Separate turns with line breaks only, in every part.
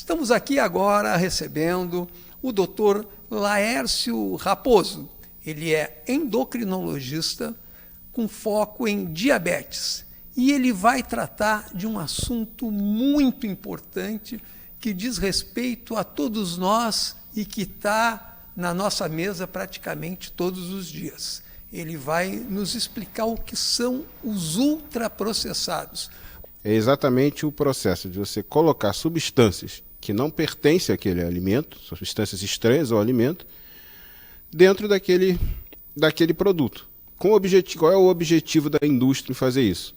Estamos aqui agora recebendo o Dr. Laércio Raposo. Ele é endocrinologista com foco em diabetes. E ele vai tratar de um assunto muito importante que diz respeito a todos nós e que está na nossa mesa praticamente todos os dias. Ele vai nos explicar o que são os ultraprocessados.
É exatamente o processo de você colocar substâncias que não pertencem àquele alimento, substâncias estranhas ao alimento, dentro daquele produto. Qual é o objetivo da indústria em fazer isso?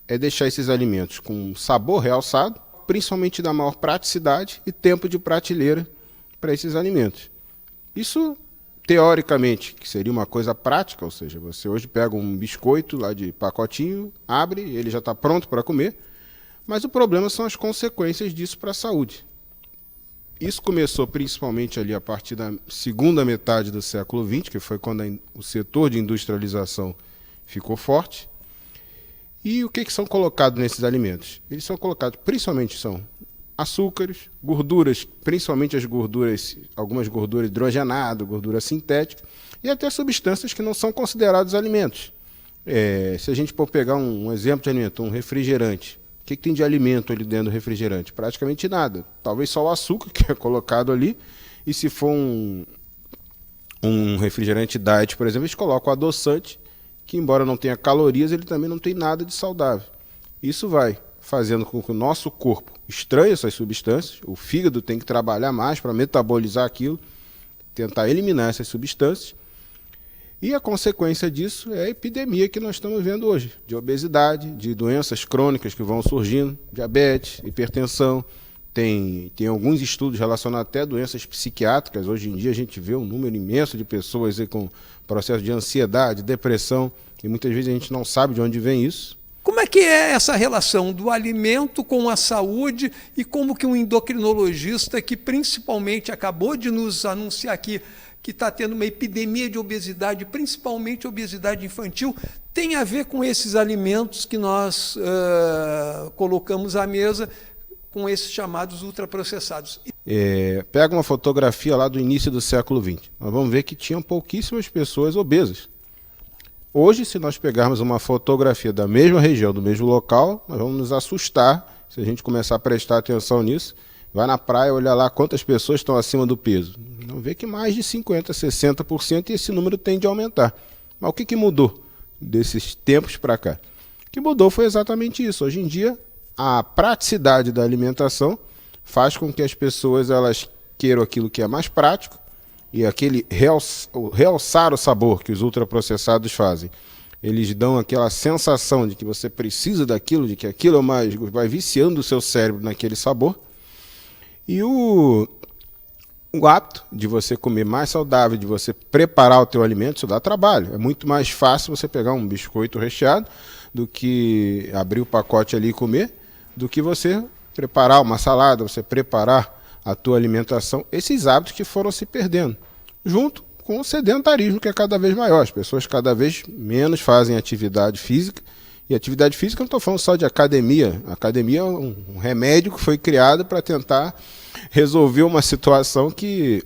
É deixar esses alimentos com sabor realçado, principalmente da maior praticidade e tempo de prateleira para esses alimentos. Isso, teoricamente, que seria uma coisa prática, ou seja, você hoje pega um biscoito lá de pacotinho, abre, ele já está pronto para comer, mas o problema são as consequências disso para a saúde. Isso começou principalmente ali a partir da segunda metade do século XX, que foi quando o setor de industrialização ficou forte. E o que são colocados nesses alimentos? Eles são colocados, principalmente são açúcares, gorduras, principalmente as gorduras, algumas gorduras hidrogenadas, gordura sintética, e até substâncias que não são consideradas alimentos. Se a gente for pegar um exemplo de alimento, um refrigerante, o que tem de alimento ali dentro do refrigerante? Praticamente nada. Talvez só o açúcar que é colocado ali, e se for um refrigerante diet, por exemplo, eles colocam o adoçante, que embora não tenha calorias, ele também não tem nada de saudável. Isso vai fazendo com que o nosso corpo estranhe essas substâncias, o fígado tem que trabalhar mais para metabolizar aquilo, tentar eliminar essas substâncias, e a consequência disso é a epidemia que nós estamos vendo hoje, de obesidade, de doenças crônicas que vão surgindo, diabetes, hipertensão, tem alguns estudos relacionados até a doenças psiquiátricas. Hoje em dia a gente vê um número imenso de pessoas aí com processo de ansiedade, depressão, e muitas vezes a gente não sabe de onde vem isso.
Como é que é essa relação do alimento com a saúde e como que um endocrinologista que principalmente acabou de nos anunciar aqui que está tendo uma epidemia de obesidade, principalmente obesidade infantil, tem a ver com esses alimentos que nós colocamos à mesa, com esses chamados ultraprocessados?
Pega uma fotografia lá do início do século XX. Nós vamos ver que tinham pouquíssimas pessoas obesas. Hoje, se nós pegarmos uma fotografia da mesma região, do mesmo local, nós vamos nos assustar se a gente começar a prestar atenção nisso. Vai na praia, olhar lá quantas pessoas estão acima do peso. Vamos ver que mais de 50%, 60%, e esse número tende a aumentar. Mas o que mudou desses tempos para cá? O que mudou foi exatamente isso. Hoje em dia, a praticidade da alimentação faz com que as pessoas elas queiram aquilo que é mais prático, e aquele realçar o sabor que os ultraprocessados fazem. Eles dão aquela sensação de que você precisa daquilo, de que aquilo é mais, vai viciando o seu cérebro naquele sabor. E o hábito de você comer mais saudável, de você preparar o teu alimento, isso dá trabalho. É muito mais fácil você pegar um biscoito recheado do que abrir o pacote ali e comer, do que você preparar uma salada, você preparar a tua alimentação, esses hábitos que foram se perdendo, junto com o sedentarismo que é cada vez maior. As pessoas cada vez menos fazem atividade física, e atividade física eu não estou falando só de academia. A academia é um remédio que foi criado para tentar resolver uma situação que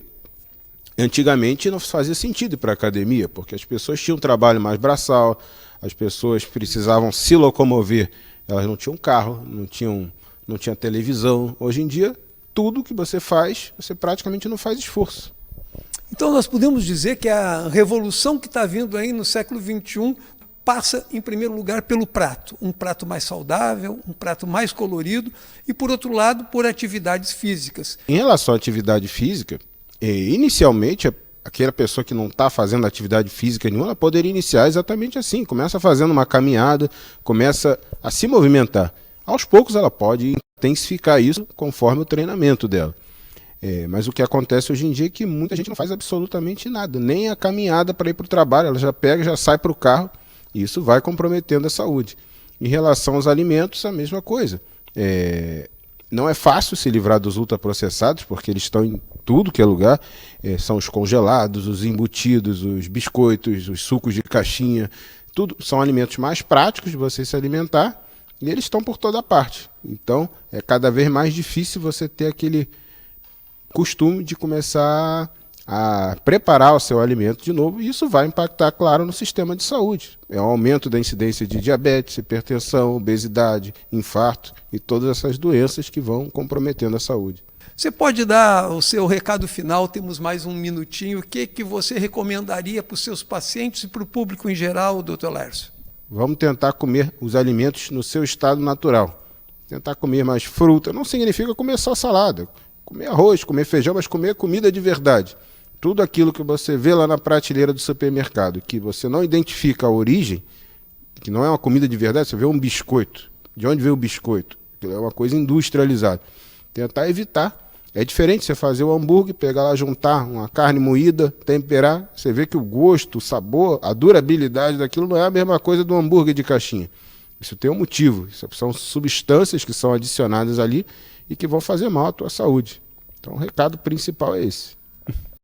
antigamente não fazia sentido ir para a academia, porque as pessoas tinham um trabalho mais braçal, as pessoas precisavam se locomover, elas não tinham carro, não tinha televisão. Hoje em dia, tudo que você faz, você praticamente não faz esforço.
Então nós podemos dizer que a revolução que está vindo aí no século XXI passa, em primeiro lugar, pelo prato. Um prato mais saudável, um prato mais colorido e, por outro lado, por atividades físicas.
Em relação à atividade física, inicialmente, aquela pessoa que não está fazendo atividade física nenhuma, ela poderia iniciar exatamente assim. Começa fazendo uma caminhada, começa a se movimentar. Aos poucos ela pode intensificar isso conforme o treinamento dela. Mas o que acontece hoje em dia é que muita gente não faz absolutamente nada, nem a caminhada para ir para o trabalho, ela já pega, já sai para o carro, e isso vai comprometendo a saúde. Em relação aos alimentos, a mesma coisa. Não é fácil se livrar dos ultraprocessados, porque eles estão em tudo que é lugar. São os congelados, os embutidos, os biscoitos, os sucos de caixinha, tudo são alimentos mais práticos de você se alimentar, e eles estão por toda parte. Então, é cada vez mais difícil você ter aquele costume de começar a preparar o seu alimento de novo, e isso vai impactar, claro, no sistema de saúde. É o aumento da incidência de diabetes, hipertensão, obesidade, infarto e todas essas doenças que vão comprometendo a saúde.
Você pode dar o seu recado final, temos mais um minutinho. O que você recomendaria para os seus pacientes e para o público em geral, doutor Laércio?
Vamos tentar comer os alimentos no seu estado natural. Tentar comer mais fruta. Não significa comer só salada. Comer arroz, comer feijão, mas comer comida de verdade. Tudo aquilo que você vê lá na prateleira do supermercado, que você não identifica a origem, que não é uma comida de verdade, você vê um biscoito. De onde veio o biscoito? É uma coisa industrializada. Tentar evitar. É diferente você fazer o hambúrguer, pegar lá, juntar uma carne moída, temperar, você vê que o gosto, o sabor, a durabilidade daquilo não é a mesma coisa do hambúrguer de caixinha. Isso tem um motivo, isso são substâncias que são adicionadas ali e que vão fazer mal à tua saúde. Então o recado principal é esse.